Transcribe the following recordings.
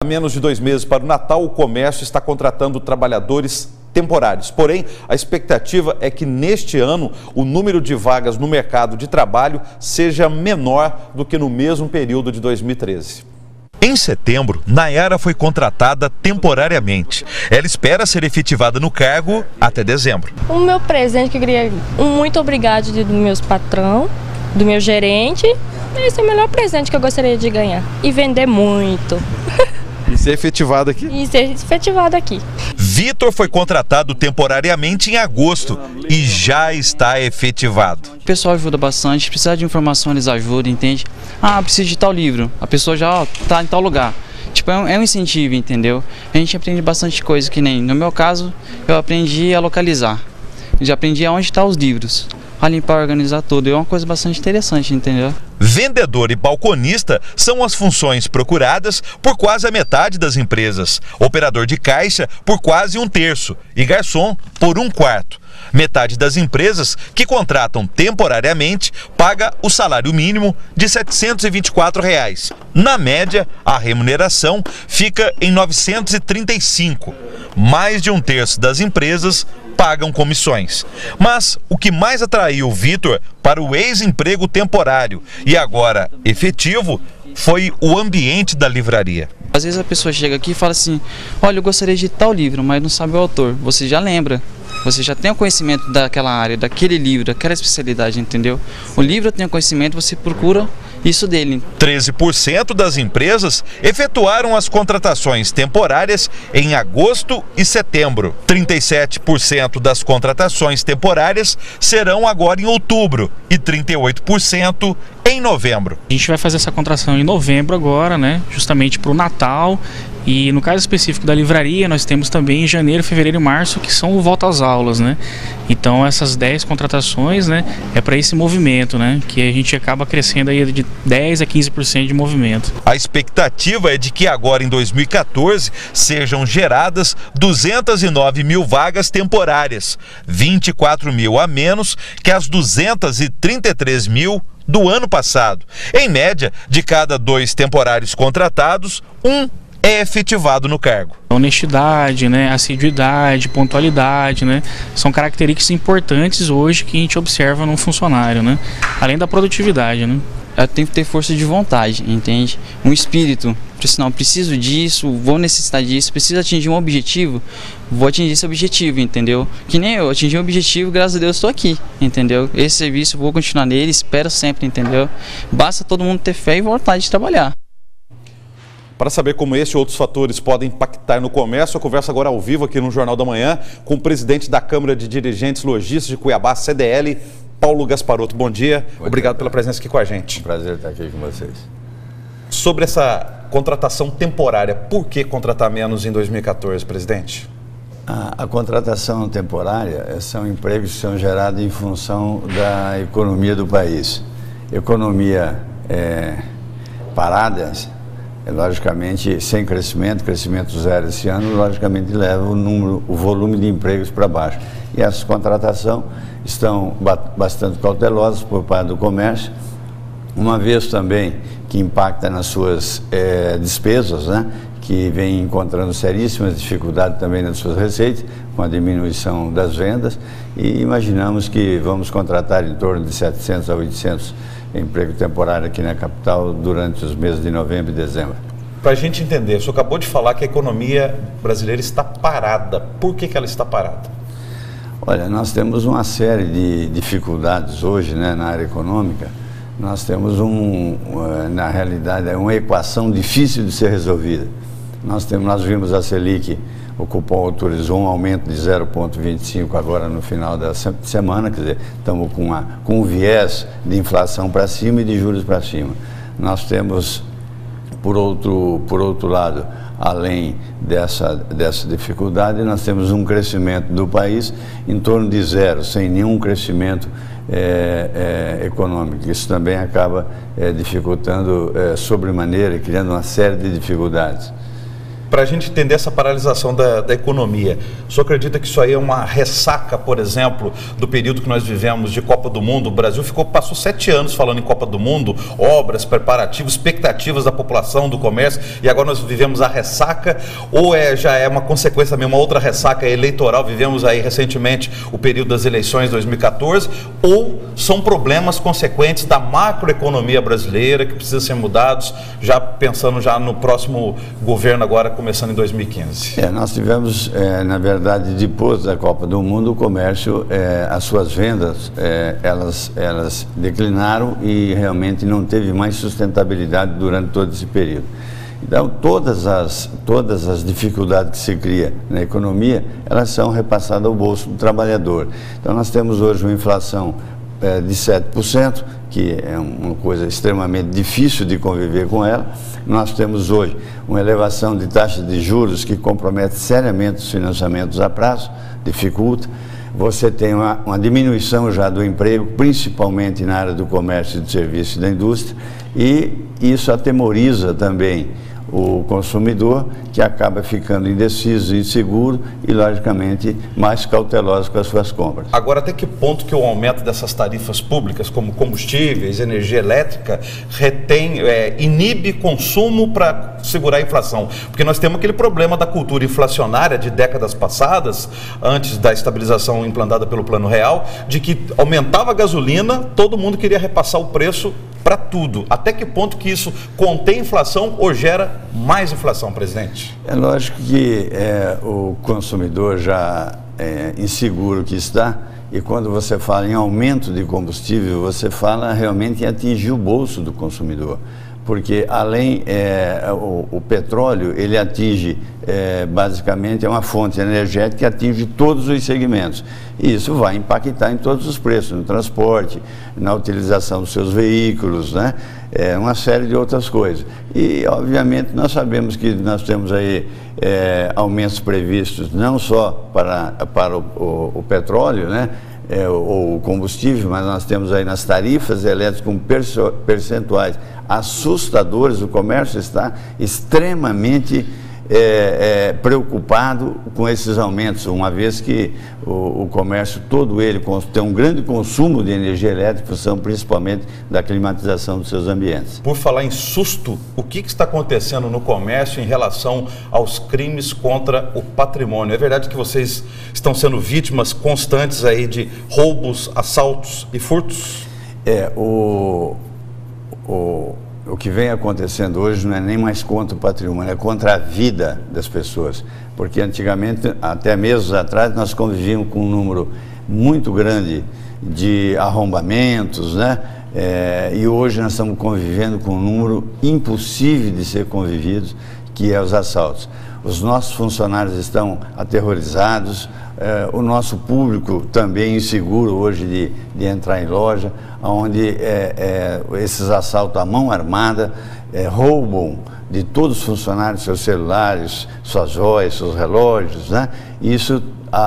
Há menos de 2 meses para o Natal, o comércio está contratando trabalhadores temporários. Porém, a expectativa é que neste ano o número de vagas no mercado de trabalho seja menor do que no mesmo período de 2013. Em setembro, Nayara foi contratada temporariamente. Ela espera ser efetivada no cargo até dezembro. O meu presente que eu queria, muito obrigado do meu patrão, do meu gerente. Esse é o melhor presente que eu gostaria de ganhar. E vender muito. E ser efetivado aqui? E ser efetivado aqui. Vitor foi contratado temporariamente em agosto e já está efetivado. O pessoal ajuda bastante, precisar de informação eles ajudam, entende? Ah, preciso de tal livro, a pessoa já está em tal lugar. Tipo, é um incentivo, entendeu? A gente aprende bastante coisa, que nem no meu caso, eu aprendi a localizar. Já aprendi aonde estão os livros, a limpar, organizar tudo. É uma coisa bastante interessante, entendeu? Vendedor e balconista são as funções procuradas por quase a metade das empresas. Operador de caixa por quase 1/3 e garçom por 1/4. Metade das empresas que contratam temporariamente paga o salário mínimo de R$ 724. Na média, a remuneração fica em R$ 935. Mais de 1/3 das empresas pagam comissões. Mas o que mais atraiu o Vitor para o ex-emprego temporário e agora efetivo foi o ambiente da livraria. Às vezes a pessoa chega aqui e fala assim: olha, eu gostaria de tal livro, mas não sabe o autor. Você já lembra, você já tem o conhecimento daquela área, daquele livro, daquela especialidade, entendeu? O livro tem o conhecimento, você procura isso dele. 13% das empresas efetuaram as contratações temporárias em agosto e setembro. 37% das contratações temporárias serão agora em outubro e 38% em novembro. A gente vai fazer essa contratação em novembro agora, né? Justamente para o Natal. E no caso específico da livraria, nós temos também em janeiro, fevereiro e março, que são o volta às aulas, né? Então essas 10 contratações, né, é para esse movimento, né? Que a gente acaba crescendo aí de 10 a 15% de movimento. A expectativa é de que agora em 2014 sejam geradas 209 mil vagas temporárias, 24 mil a menos que as 233 mil do ano passado. Em média, de cada 2 temporários contratados, 1 é efetivado no cargo. Honestidade, né, assiduidade, pontualidade, né, são características importantes hoje que a gente observa num funcionário, né, além da produtividade, né. Eu tenho que ter força de vontade, entende? Um espírito, não, preciso disso, vou necessitar disso, preciso atingir um objetivo, vou atingir esse objetivo, entendeu? Que nem eu atingi um objetivo, graças a Deus estou aqui, entendeu? Esse serviço, vou continuar nele, espero sempre, entendeu? Basta todo mundo ter fé e vontade de trabalhar. Para saber como esse e outros fatores podem impactar no comércio, eu converso agora ao vivo aqui no Jornal da Manhã com o presidente da Câmara de Dirigentes Lojistas de Cuiabá, CDL, Paulo Gasparotto. Bom dia, obrigado pela presença aqui com a gente. Um prazer estar aqui com vocês. Sobre essa contratação temporária, por que contratar menos em 2014, presidente? A contratação temporária são empregos que são gerados em função da economia do país. Economia parada, logicamente, sem crescimento zero esse ano, logicamente leva o volume de empregos para baixo. E essas contratações estão bastante cautelosas por parte do comércio, uma vez também que impacta nas suas despesas, né, que vem encontrando seríssimas dificuldades também nas suas receitas, com a diminuição das vendas, e imaginamos que vamos contratar em torno de 700 a 800 emprego temporário aqui na capital durante os meses de novembro e dezembro. Para a gente entender, o senhor acabou de falar que a economia brasileira está parada. Por que ela está parada? Olha, nós temos uma série de dificuldades hoje, né, na área econômica. Nós temos, na realidade, uma equação difícil de ser resolvida. Nós vimos a Selic, o cupom autorizou um aumento de 0,25 agora no final da semana, quer dizer, estamos com um viés de inflação para cima e de juros para cima. Nós temos, por outro lado, além dessa dificuldade, nós temos um crescimento do país em torno de zero, sem nenhum crescimento econômico. Isso também acaba dificultando sobremaneira, criando uma série de dificuldades. para a gente entender essa paralisação da economia, o senhor acredita que isso aí é uma ressaca, por exemplo, do período que nós vivemos de Copa do Mundo? O Brasil passou 7 anos falando em Copa do Mundo, obras, preparativos, expectativas da população, do comércio, e agora nós vivemos a ressaca, ou já é uma consequência mesmo, uma outra ressaca eleitoral, vivemos aí recentemente o período das eleições de 2014, ou são problemas consequentes da macroeconomia brasileira que precisam ser mudados, já pensando já no próximo governo agora, começando em 2015? Nós tivemos, na verdade, depois da Copa do Mundo, o comércio, as suas vendas, elas declinaram e realmente não teve mais sustentabilidade durante todo esse período. Então, todas as dificuldades que se cria na economia, elas são repassadas ao bolso do trabalhador. Então, nós temos hoje uma inflação de 7%, que é uma coisa extremamente difícil de conviver com ela. Nós temos hoje uma elevação de taxas de juros que compromete seriamente os financiamentos a prazo, dificulta. Você tem uma diminuição já do emprego, principalmente na área do comércio, do serviço e da indústria, e isso atemoriza também o consumidor, que acaba ficando indeciso, inseguro e, logicamente, mais cauteloso com as suas compras. Agora, até que ponto que o aumento dessas tarifas públicas, como combustíveis, energia elétrica, inibe consumo para segurar a inflação? Porque nós temos aquele problema da cultura inflacionária de décadas passadas, antes da estabilização implantada pelo Plano Real, de que aumentava a gasolina, todo mundo queria repassar o preço para tudo. Até que ponto que isso contém inflação ou gera mais inflação, presidente? É lógico que o consumidor já inseguro que está, e quando você fala em aumento de combustível, você fala realmente em atingir o bolso do consumidor. Porque além, o petróleo, ele atinge, basicamente, é uma fonte energética que atinge todos os segmentos. E isso vai impactar em todos os preços, no transporte, na utilização dos seus veículos, né? Uma série de outras coisas. E, obviamente, nós sabemos que nós temos aí aumentos previstos não só para o petróleo, né? O combustível, mas nós temos aí nas tarifas elétricas com percentuais assustadores. O comércio está extremamente preocupado com esses aumentos, uma vez que o comércio todo ele tem um grande consumo de energia elétrica, função principalmente da climatização dos seus ambientes. Por falar em susto, o que está acontecendo no comércio em relação aos crimes contra o patrimônio? É verdade que vocês estão sendo vítimas constantes aí de roubos, assaltos e furtos? O que vem acontecendo hoje não é nem mais contra o patrimônio, é contra a vida das pessoas. Porque antigamente, até meses atrás, nós convivíamos com um número muito grande de arrombamentos, né? E hoje nós estamos convivendo com um número impossível de ser convivido, que é os assaltos. Os nossos funcionários estão aterrorizados, o nosso público também inseguro hoje de entrar em loja, onde esses assaltos à mão armada roubam de todos os funcionários seus celulares, suas joias, seus relógios, né? Isso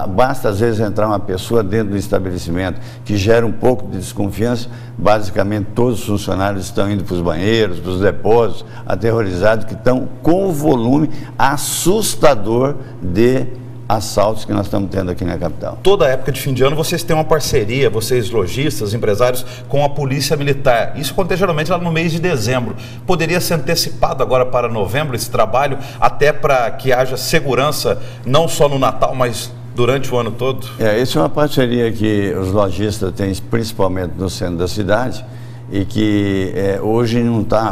basta às vezes entrar uma pessoa dentro do estabelecimento que gera um pouco de desconfiança, basicamente todos os funcionários estão indo para os banheiros, para os depósitos, aterrorizados, que estão com o volume assustador de assaltos que nós estamos tendo aqui na capital. Toda época de fim de ano vocês têm uma parceria, vocês lojistas, empresários, com a Polícia Militar. Isso acontece geralmente lá no mês de dezembro. Poderia ser antecipado agora para novembro esse trabalho, até para que haja segurança, não só no Natal, mas durante o ano todo? Essa é uma parceria que os lojistas têm, principalmente no centro da cidade, e que hoje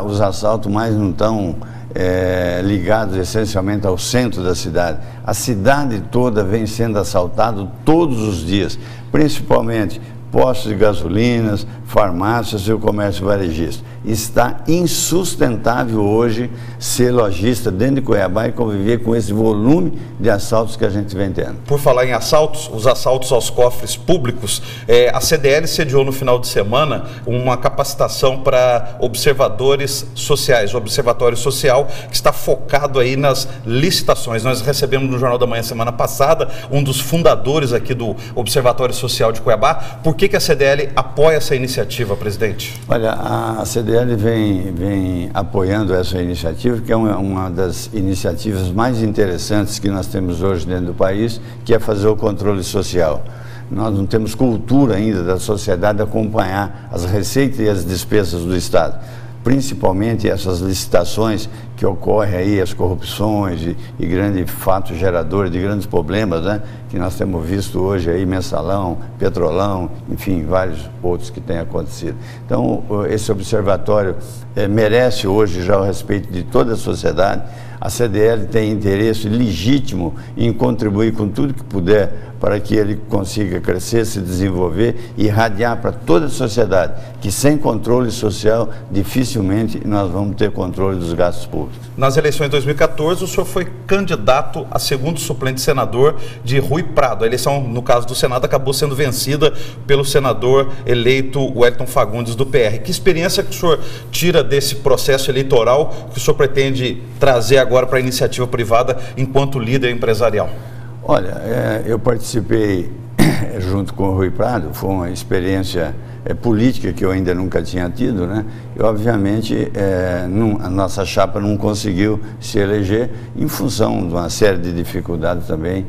os assaltos mais não estão ligados essencialmente ao centro da cidade. A cidade toda vem sendo assaltada todos os dias, principalmente postos de gasolinas, farmácias e o comércio varejista. Está insustentável hoje ser lojista dentro de Cuiabá e conviver com esse volume de assaltos que a gente vem tendo. Por falar em assaltos, os assaltos aos cofres públicos, a CDL sediou no final de semana uma capacitação para observadores sociais, o Observatório Social, que está focado aí nas licitações. Nós recebemos no Jornal da Manhã semana passada um dos fundadores aqui do Observatório Social de Cuiabá. Por que a CDL apoia essa iniciativa, presidente? Olha, a CDL vem apoiando essa iniciativa, que é uma das iniciativas mais interessantes que nós temos hoje dentro do país, que é fazer o controle social. Nós não temos cultura ainda da sociedade acompanhar as receitas e as despesas do Estado, principalmente essas licitações que ocorrem aí, as corrupções e grandes fatos geradores de grandes problemas, né, que nós temos visto hoje aí, Mensalão, Petrolão, enfim, vários outros que têm acontecido. Então, esse observatório merece hoje já o respeito de toda a sociedade. A CDL tem interesse legítimo em contribuir com tudo que puder para que ele consiga crescer, se desenvolver e irradiar para toda a sociedade, que sem controle social, dificilmente nós vamos ter controle dos gastos públicos. Nas eleições de 2014, o senhor foi candidato a segundo suplente senador de Rui Prado. A eleição, no caso do Senado, acabou sendo vencida pelo senador eleito Wellington Fagundes, do PR. Que experiência que o senhor tira desse processo eleitoral que o senhor pretende trazer agora para a iniciativa privada enquanto líder empresarial? Olha, eu participei junto com o Rui Prado, foi uma experiência política que eu ainda nunca tinha tido, né? E obviamente a nossa chapa não conseguiu se eleger em função de uma série de dificuldades também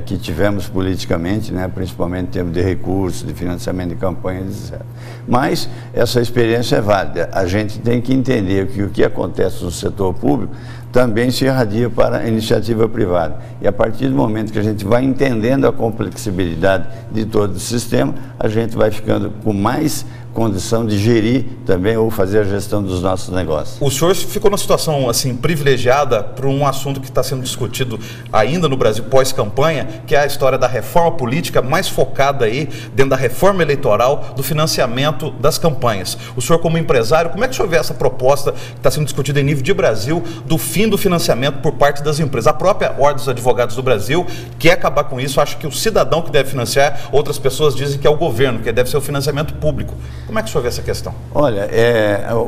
que tivemos politicamente, né? Principalmente em termos de recursos, de financiamento de campanha, etc. Mas essa experiência é válida. A gente tem que entender que o que acontece no setor público também se irradia para a iniciativa privada. E a partir do momento que a gente vai entendendo a complexibilidade de todo o sistema, a gente vai ficando com mais condição de gerir também ou fazer a gestão dos nossos negócios. O senhor ficou numa situação assim privilegiada para um assunto que está sendo discutido ainda no Brasil pós-campanha, que é a história da reforma política, mais focada aí dentro da reforma eleitoral do financiamento das campanhas. O senhor, como empresário, como é que o senhor vê essa proposta que está sendo discutida em nível de Brasil do fim do financiamento por parte das empresas? A própria Ordem dos Advogados do Brasil quer acabar com isso, acha que o cidadão que deve financiar, outras pessoas dizem que é o governo, que deve ser o financiamento público. Como é que o senhor vê essa questão? Olha,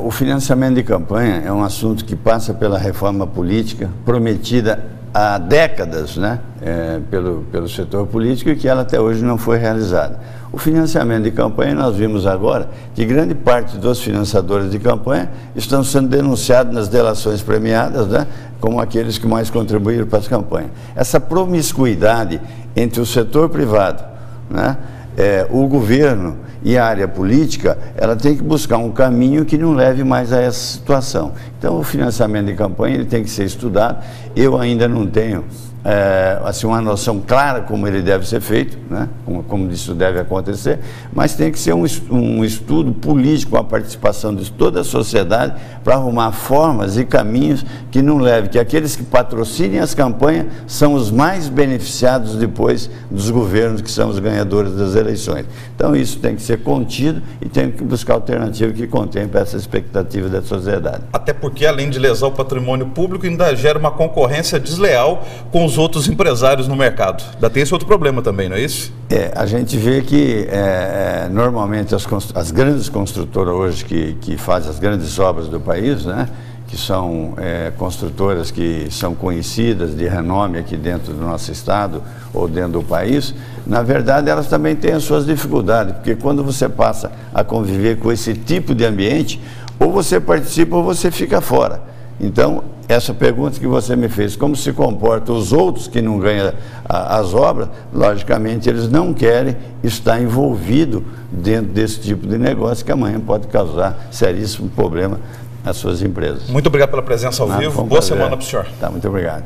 o financiamento de campanha é um assunto que passa pela reforma política prometida há décadas, né, pelo setor político e que ela até hoje não foi realizada. O financiamento de campanha, nós vimos agora que grande parte dos financiadores de campanha estão sendo denunciados nas delações premiadas, né, como aqueles que mais contribuíram para as campanhas. Essa promiscuidade entre o setor privado, né, o governo e a área política, ela tem que buscar um caminho que não leve mais a essa situação. Então, o financiamento de campanha ele tem que ser estudado. Eu ainda não tenho assim, uma noção clara como ele deve ser feito, né? como isso deve acontecer, mas tem que ser um estudo político com a participação de toda a sociedade para arrumar formas e caminhos que não levem, que aqueles que patrocinem as campanhas são os mais beneficiados depois dos governos que são os ganhadores das eleições. Então isso tem que ser contido e tem que buscar alternativa que contemple essa expectativa da sociedade. Até porque, além de lesar o patrimônio público, ainda gera uma concorrência desleal com os outros empresários no mercado. Ainda tem esse outro problema também, não é isso? A gente vê que normalmente as grandes construtoras hoje que fazem as grandes obras do país, né, que são construtoras que são conhecidas, de renome aqui dentro do nosso estado ou dentro do país, na verdade elas também têm as suas dificuldades, porque quando você passa a conviver com esse tipo de ambiente, ou você participa ou você fica fora. Então, essa pergunta que você me fez, como se comportam os outros que não ganham as obras, logicamente eles não querem estar envolvidos dentro desse tipo de negócio que amanhã pode causar seríssimo problema às suas empresas. Muito obrigado pela presença ao vivo. Boa semana para o senhor. Tá, muito obrigado.